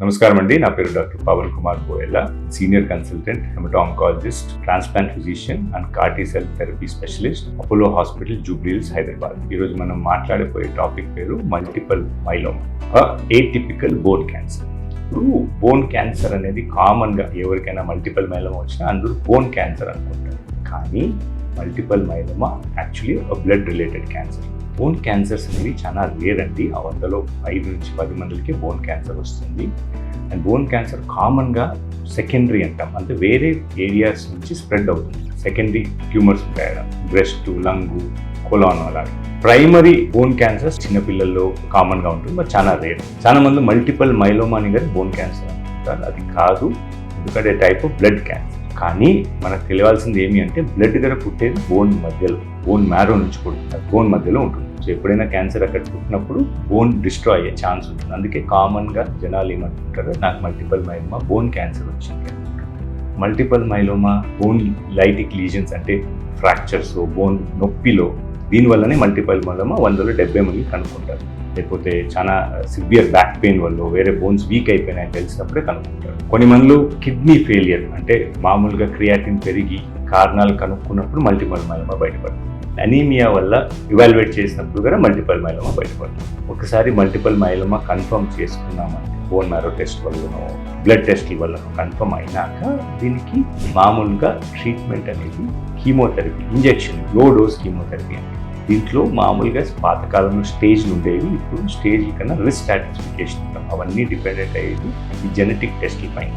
నమస్కారం అండి. నా పేరు doctor Pawan Kumar Goyal, senior consultant, hemato oncologist, transplant physician and CAR T cell therapy specialist, Apollo hospital, Jubilee Hills, Hyderabad. ఈరోజు మనం మాట్లాడబోయే టాపిక్ పేరు multiple myeloma, atypical bone cancer. ఇప్పుడు బోన్ క్యాన్సర్ అనేది కామన్గా ఎవరికైనా మల్టిపుల్ మైలోమా వచ్చినా అందరూ బోన్ క్యాన్సర్ అనుకుంటారు. కానీ multiple myeloma actually blood related cancer. Bone cancers అనేవి చాలా రేర్ అండి. 100లో 5 నుంచి 10 మందికి బోన్ క్యాన్సర్ వస్తుంది. అండ్ బోన్ క్యాన్సర్ కామన్గా సెకండరీ అంటాం, అంటే వేరే ఏరియాస్ నుంచి స్ప్రెడ్ అవుతుంది. సెకండరీ ట్యూమర్స్ ఉంటాయి, బ్రెస్ట్, లంగ్, కొలాన్ అలాగే. ప్రైమరీ బోన్ క్యాన్సర్స్ చిన్నపిల్లల్లో కామన్గా ఉంటుంది, బట్ చాలా రేర్. చాలా మంది మల్టిపుల్ మైలోమా అని కానీ బోన్ క్యాన్సర్ అనుకుంటారు. అది కాదు, ఎందుకంటే టైప్ ఆఫ్ బ్లడ్ క్యాన్సర్. కానీ మనకు తెలియాల్సింది ఏమి అంటే బ్లడ్ దగ్గర పుట్టేది బోన్ మధ్యలో, బోన్ మ్యారో నుంచి పుడుతుంది, బోన్ మధ్యలో ఉంటుంది. సో ఎప్పుడైనా క్యాన్సర్ అక్కడ పుట్టినప్పుడు బోన్ డిస్ట్రాయ్ అయ్యే ఛాన్స్ ఉంటుంది. అందుకే కామన్గా జనాలు ఏమనుకుంటారు, నాకు మల్టిపుల్ మైలోమా బోన్ క్యాన్సర్ వచ్చింది. Multiple myeloma bone lytic lesions అంటే ఫ్రాక్చర్స్, బోన్ నొప్పిలో, దీనివల్లనే మల్టిపుల్ మైలోమా 100లో 70 మంది కనుక్కుంటారు. లేకపోతే చాలా సివియర్ బ్యాక్ పెయిన్ వల్ల వేరే బోన్స్ వీక్ అయిపోయినాయని తెలిసినప్పుడే కనుక్కుంటారు. కొన్ని మందిలో కిడ్నీ ఫెయిలియర్ అంటే మామూలుగా క్రియాటిన్ పెరిగి కారణాలు కనుక్కున్నప్పుడు మల్టిపుల్ మైలోమా బయటపడుతుంది. అనీమియా వల్ల ఇవాల్యుయేట్ చేసినప్పుడు కూడా మల్టిపుల్ మైలోమా బయటపడుతుంది. ఒకసారి మల్టిపుల్ మైలోమా కన్ఫర్మ్ చేసుకున్నామంటే బోన్ మ్యారో టెస్ట్ వల్లనో బ్లడ్ టెస్ట్ల వల్లనో కన్ఫర్మ్ అయినాక దీనికి మామూలుగా ట్రీట్మెంట్ అనేది chemotherapy, injection, low dose chemotherapy అంటే. దీంట్లో మామూలుగా పాతకాలంలో స్టేజ్లు ఉండేవి, ఇప్పుడు స్టేజ్ కన్నా రిస్క్ స్ట్రాటిఫికేషన్ ఉంటాం. అవన్నీ డిపెండెంట్ అయ్యేది ఈ జెనెటిక్ టెస్ట్ల పైన.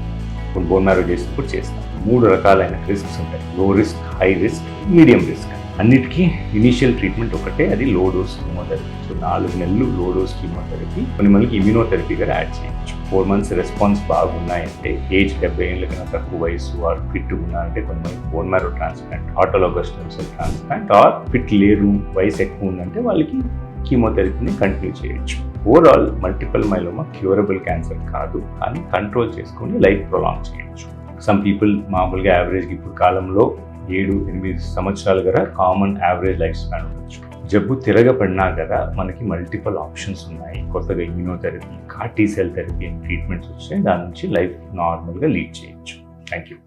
ఇప్పుడు బోన్ మ్యారో చేసినప్పుడు చేస్తాం. 3 రకాలైన రిస్క్స్ ఉంటాయి: లో risk, high risk, medium risk. అన్నిటికీ ఇనీషియల్ ట్రీట్మెంట్ ఒకటే, అది లో డోస్ కీమోథెరపీ. సో 4 నెలలు లో డోస్ కీమోథెరపీ. కొన్ని మందికి ఇమ్యూనోథెరపీ కూడా యాడ్ చేయొచ్చు. 4 months రెస్పాన్స్ బాగున్నాయంటే, ఏజ్ 70 ఏళ్ళ కన్నా తక్కువ వయసు, ఆర్ ఫిట్ ఉన్నాయంటే కొన్ని మందికి bone marrow transplant, autologous stem cell transplant, or fit లేరు, వయసు ఎక్కువ ఉందంటే వాళ్ళకి కీమోథెరపీని కంటిన్యూ చేయొచ్చు. Overall multiple myeloma curable cancer కాదు, కానీ కంట్రోల్ చేసుకొని లైఫ్ ప్రొలాంగ్ చేయొచ్చు. సమ్ పీపుల్ మామూలుగా యావరేజ్కి ఇప్పుడు కాలంలో 7-8 సంవత్సరాలు కదా కామన్ యావరేజ్ లైఫ్ స్పాన్ ఉండొచ్చు. జబ్బు తిరగబడినా కదా మనకి మల్టిపుల్ ఆప్షన్స్ ఉన్నాయి. కొత్తగా ఇమ్యూనోథెరపీ, కార్టీ సెల్ థెరపీ అని ట్రీట్మెంట్స్ వచ్చాయి. దాని నుంచి లైఫ్ నార్మల్గా లీడ్ చేయొచ్చు. Thank you.